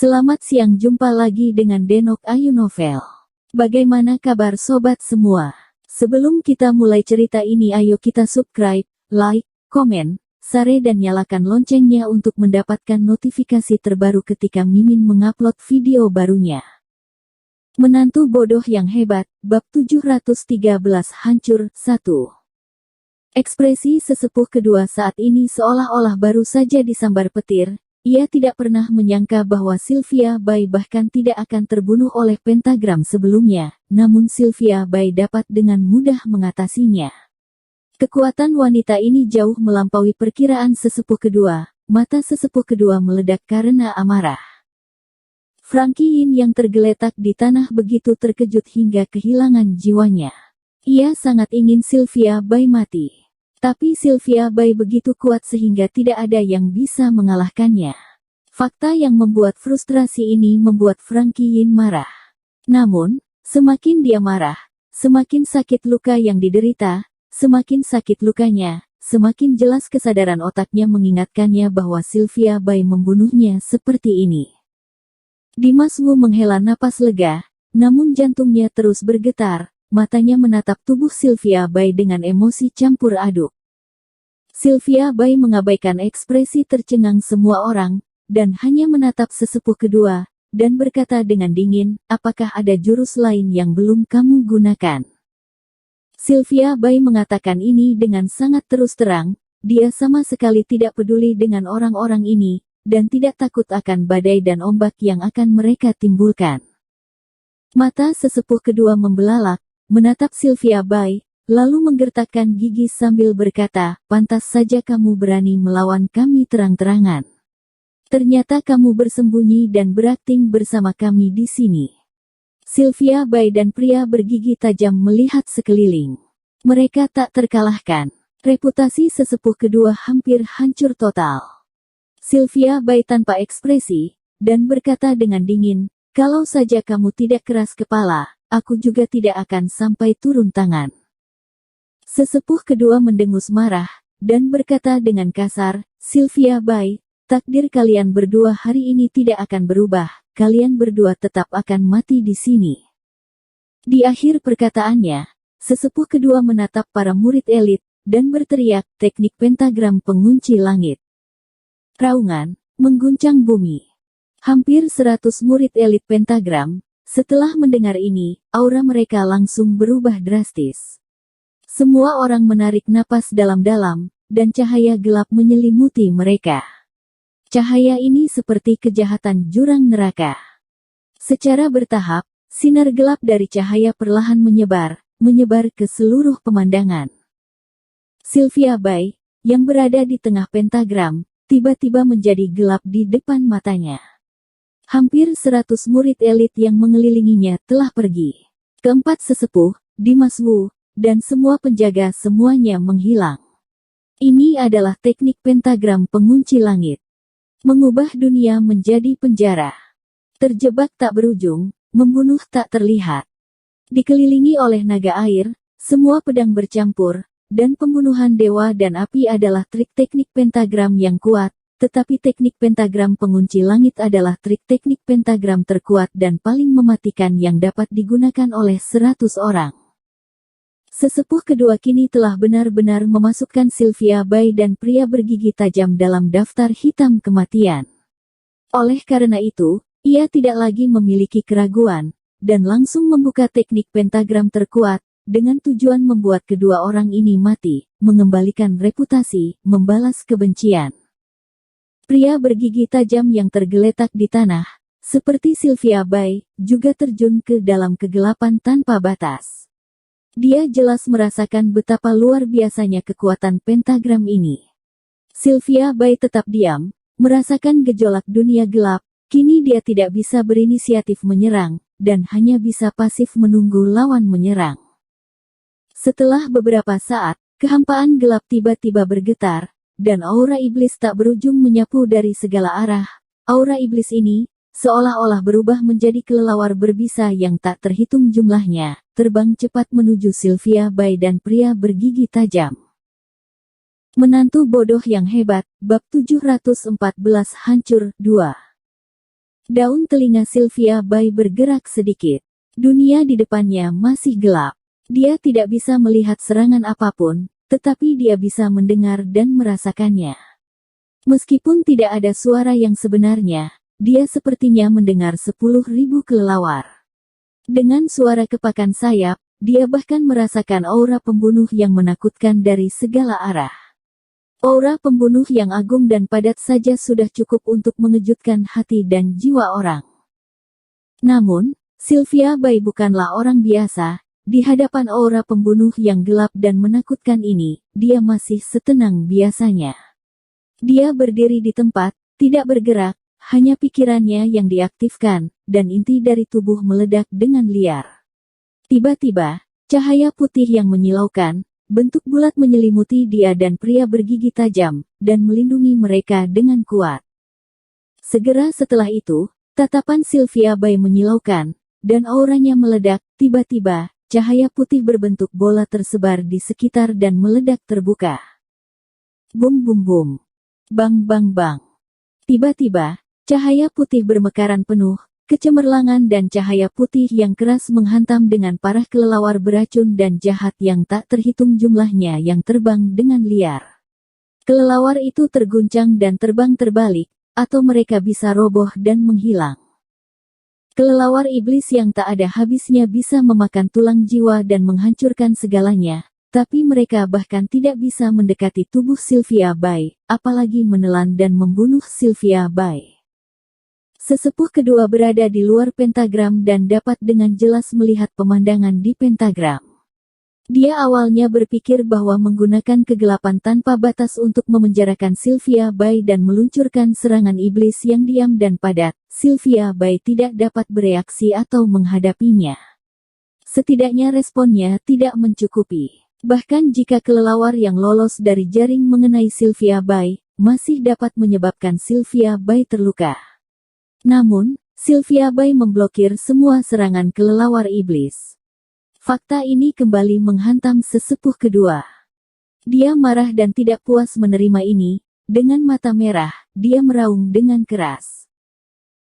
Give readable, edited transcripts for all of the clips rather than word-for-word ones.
Selamat siang, jumpa lagi dengan Denok Ayu Novel. Bagaimana kabar sobat semua? Sebelum kita mulai cerita ini, ayo kita subscribe, like, komen, share dan nyalakan loncengnya untuk mendapatkan notifikasi terbaru ketika Mimin mengupload video barunya. Menantu bodoh yang hebat, bab 713 hancur, 1. Ekspresi sesepuh kedua saat ini seolah-olah baru saja disambar petir. Ia tidak pernah menyangka bahwa Sylvia Bai bahkan tidak akan terbunuh oleh pentagram sebelumnya, namun Sylvia Bai dapat dengan mudah mengatasinya. Kekuatan wanita ini jauh melampaui perkiraan sesepuh kedua, mata sesepuh kedua meledak karena amarah. Frankie Yin yang tergeletak di tanah begitu terkejut hingga kehilangan jiwanya. Ia sangat ingin Sylvia Bai mati. Tapi Sylvia Bai begitu kuat sehingga tidak ada yang bisa mengalahkannya. Fakta yang membuat frustrasi ini membuat Frankie Yin marah. Namun, semakin dia marah, semakin sakit luka yang diderita, semakin sakit lukanya, semakin jelas kesadaran otaknya mengingatkannya bahwa Sylvia Bai membunuhnya seperti ini. Dimas Wu menghela napas lega, namun jantungnya terus bergetar. Matanya menatap tubuh Sylvia Bai dengan emosi campur aduk. Sylvia Bai mengabaikan ekspresi tercengang semua orang, dan hanya menatap sesepuh kedua, dan berkata dengan dingin, apakah ada jurus lain yang belum kamu gunakan? Sylvia Bai mengatakan ini dengan sangat terus terang, dia sama sekali tidak peduli dengan orang-orang ini, dan tidak takut akan badai dan ombak yang akan mereka timbulkan. Mata sesepuh kedua membelalak, menatap Sylvia Bai, lalu menggertakkan gigi sambil berkata, pantas saja kamu berani melawan kami terang-terangan. Ternyata kamu bersembunyi dan berakting bersama kami di sini. Sylvia Bai dan pria bergigi tajam melihat sekeliling. Mereka tak terkalahkan. Reputasi sesepuh kedua hampir hancur total. Sylvia Bai tanpa ekspresi, dan berkata dengan dingin, kalau saja kamu tidak keras kepala, aku juga tidak akan sampai turun tangan. Sesepuh kedua mendengus marah, dan berkata dengan kasar, Sylvia Bai, takdir kalian berdua hari ini tidak akan berubah, kalian berdua tetap akan mati di sini. Di akhir perkataannya, sesepuh kedua menatap para murid elit, dan berteriak, teknik pentagram pengunci langit. Raungan mengguncang bumi. Hampir 100 murid elit pentagram. Setelah mendengar ini, aura mereka langsung berubah drastis. Semua orang menarik napas dalam-dalam, dan cahaya gelap menyelimuti mereka. Cahaya ini seperti kejahatan jurang neraka. Secara bertahap, sinar gelap dari cahaya perlahan menyebar ke seluruh pemandangan. Sylvia Bai, yang berada di tengah pentagram, tiba-tiba menjadi gelap di depan matanya. Hampir 100 murid elit yang mengelilinginya telah pergi. Keempat sesepuh, Dimas Wu, dan semua penjaga semuanya menghilang. Ini adalah teknik pentagram pengunci langit. Mengubah dunia menjadi penjara. Terjebak tak berujung, membunuh tak terlihat. Dikelilingi oleh naga air, semua pedang bercampur, dan pembunuhan dewa dan api adalah trik teknik pentagram yang kuat. Tetapi teknik pentagram pengunci langit adalah trik teknik pentagram terkuat dan paling mematikan yang dapat digunakan oleh 100 orang. Sesepuh kedua kini telah benar-benar memasukkan Sylvia Bai dan pria bergigi tajam dalam daftar hitam kematian. Oleh karena itu, ia tidak lagi memiliki keraguan, dan langsung membuka teknik pentagram terkuat, dengan tujuan membuat kedua orang ini mati, mengembalikan reputasi, membalas kebencian. Pria bergigi tajam yang tergeletak di tanah, seperti Sylvia Bai, juga terjun ke dalam kegelapan tanpa batas. Dia jelas merasakan betapa luar biasanya kekuatan pentagram ini. Sylvia Bai tetap diam, merasakan gejolak dunia gelap, kini dia tidak bisa berinisiatif menyerang, dan hanya bisa pasif menunggu lawan menyerang. Setelah beberapa saat, kehampaan gelap tiba-tiba bergetar, dan aura iblis tak berujung menyapu dari segala arah. Aura iblis ini, seolah-olah berubah menjadi kelelawar berbisa yang tak terhitung jumlahnya, terbang cepat menuju Sylvia Bai dan pria bergigi tajam. Menantu bodoh yang hebat, bab 714 hancur, 2. Daun telinga Sylvia Bai bergerak sedikit. Dunia di depannya masih gelap. Dia tidak bisa melihat serangan apapun, tetapi dia bisa mendengar dan merasakannya. Meskipun tidak ada suara yang sebenarnya, dia sepertinya mendengar 10.000 kelelawar. Dengan suara kepakan sayap, dia bahkan merasakan aura pembunuh yang menakutkan dari segala arah. Aura pembunuh yang agung dan padat saja sudah cukup untuk mengejutkan hati dan jiwa orang. Namun, Sylvia Bai bukanlah orang biasa. Di hadapan aura pembunuh yang gelap dan menakutkan ini, dia masih setenang biasanya. Dia berdiri di tempat, tidak bergerak, hanya pikirannya yang diaktifkan, dan inti dari tubuh meledak dengan liar. Tiba-tiba, cahaya putih yang menyilaukan, bentuk bulat menyelimuti dia dan pria bergigi tajam, dan melindungi mereka dengan kuat. Segera setelah itu, tatapan Sylvia Bai menyilaukan, dan auranya meledak. Tiba-tiba, cahaya putih berbentuk bola tersebar di sekitar dan meledak terbuka. Bum bum bum. Bang bang bang. Tiba-tiba, cahaya putih bermekaran penuh, kecemerlangan dan cahaya putih yang keras menghantam dengan parah kelelawar beracun dan jahat yang tak terhitung jumlahnya yang terbang dengan liar. Kelelawar itu terguncang dan terbang terbalik, atau mereka bisa roboh dan menghilang. Kelelawar iblis yang tak ada habisnya bisa memakan tulang jiwa dan menghancurkan segalanya, tapi mereka bahkan tidak bisa mendekati tubuh Sylvia Bai, apalagi menelan dan membunuh Sylvia Bai. Sesepuh kedua berada di luar pentagram dan dapat dengan jelas melihat pemandangan di pentagram. Dia awalnya berpikir bahwa menggunakan kegelapan tanpa batas untuk memenjarakan Sylvia Bai dan meluncurkan serangan iblis yang diam dan padat, Sylvia Bai tidak dapat bereaksi atau menghadapinya. Setidaknya responnya tidak mencukupi. Bahkan jika kelelawar yang lolos dari jaring mengenai Sylvia Bai, masih dapat menyebabkan Sylvia Bai terluka. Namun, Sylvia Bai memblokir semua serangan kelelawar iblis. Fakta ini kembali menghantam sesepuh kedua. Dia marah dan tidak puas menerima ini. Dengan mata merah, dia meraung dengan keras.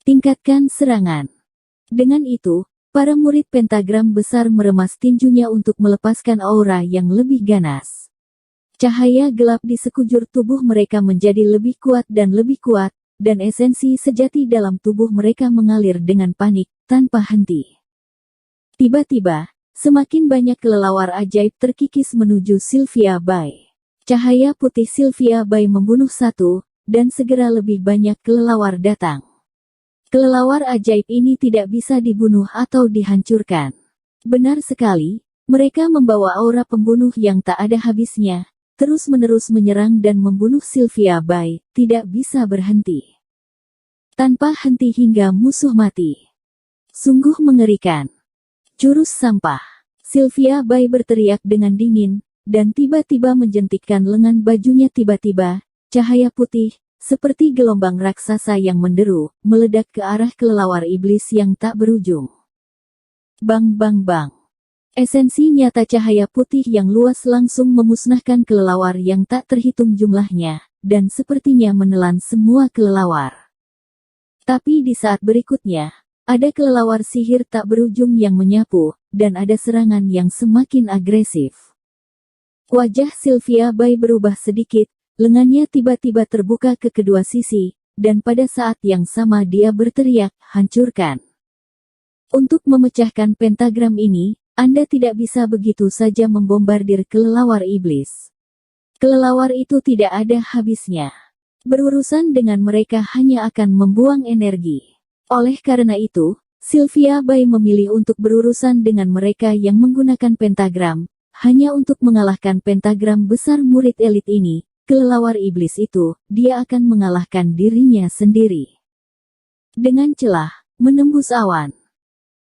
Tingkatkan serangan. Dengan itu, para murid pentagram besar meremas tinjunya untuk melepaskan aura yang lebih ganas. Cahaya gelap di sekujur tubuh mereka menjadi lebih kuat, dan esensi sejati dalam tubuh mereka mengalir dengan panik, tanpa henti. Tiba-tiba, semakin banyak kelelawar ajaib terkikis menuju Sylvia Bai. Cahaya putih Sylvia Bai membunuh satu, dan segera lebih banyak kelelawar datang. Kelelawar ajaib ini tidak bisa dibunuh atau dihancurkan. Benar sekali, mereka membawa aura pembunuh yang tak ada habisnya, terus-menerus menyerang dan membunuh Sylvia Bai, tidak bisa berhenti. Tanpa henti hingga musuh mati. Sungguh mengerikan. Jurus sampah. Sylvia Bai berteriak dengan dingin, dan tiba-tiba menjentikkan lengan bajunya. Tiba-tiba, cahaya putih, seperti gelombang raksasa yang menderu, meledak ke arah kelelawar iblis yang tak berujung. Bang bang bang. Esensi nyata cahaya putih yang luas langsung memusnahkan kelelawar yang tak terhitung jumlahnya, dan sepertinya menelan semua kelelawar. Tapi di saat berikutnya, ada kelelawar sihir tak berujung yang menyapu, dan ada serangan yang semakin agresif. Wajah Sylvia Bai berubah sedikit, lengannya tiba-tiba terbuka ke kedua sisi, dan pada saat yang sama dia berteriak, hancurkan. Untuk memecahkan pentagram ini, Anda tidak bisa begitu saja membombardir kelelawar iblis. Kelelawar itu tidak ada habisnya. Berurusan dengan mereka hanya akan membuang energi. Oleh karena itu, Sylvia Bai memilih untuk berurusan dengan mereka yang menggunakan pentagram, hanya untuk mengalahkan pentagram besar murid elit ini, kelelawar iblis itu, dia akan mengalahkan dirinya sendiri. Dengan celah, menembus awan.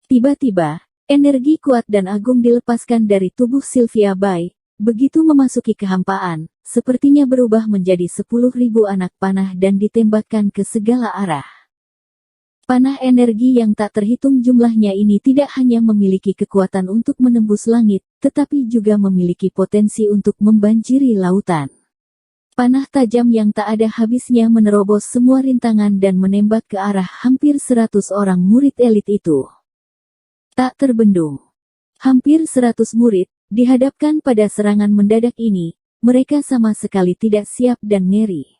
Tiba-tiba, energi kuat dan agung dilepaskan dari tubuh Sylvia Bai, begitu memasuki kehampaan, sepertinya berubah menjadi 10.000 anak panah dan ditembakkan ke segala arah. Panah energi yang tak terhitung jumlahnya ini tidak hanya memiliki kekuatan untuk menembus langit, tetapi juga memiliki potensi untuk membanjiri lautan. Panah tajam yang tak ada habisnya menerobos semua rintangan dan menembak ke arah hampir 100 orang murid elit itu. Tak terbendung. Hampir 100 murid, dihadapkan pada serangan mendadak ini, mereka sama sekali tidak siap dan ngeri.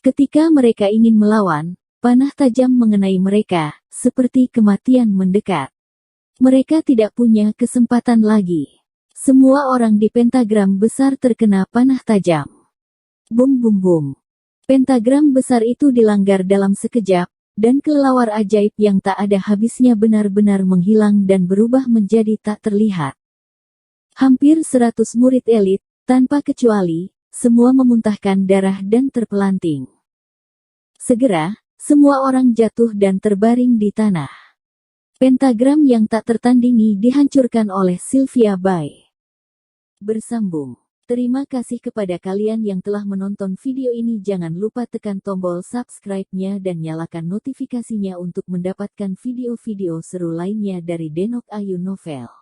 Ketika mereka ingin melawan, panah tajam mengenai mereka, seperti kematian mendekat. Mereka tidak punya kesempatan lagi. Semua orang di pentagram besar terkena panah tajam. Bum bum bum. Pentagram besar itu dilanggar dalam sekejap, dan kelelawar ajaib yang tak ada habisnya benar-benar menghilang dan berubah menjadi tak terlihat. Hampir 100 murid elit, tanpa kecuali, semua memuntahkan darah dan terpelanting. Segera, semua orang jatuh dan terbaring di tanah. Pentagram yang tak tertandingi dihancurkan oleh Sylvia Bai. Bersambung. Terima kasih kepada kalian yang telah menonton video ini. Jangan lupa tekan tombol subscribe-nya dan nyalakan notifikasinya untuk mendapatkan video-video seru lainnya dari Denok Ayu Novel.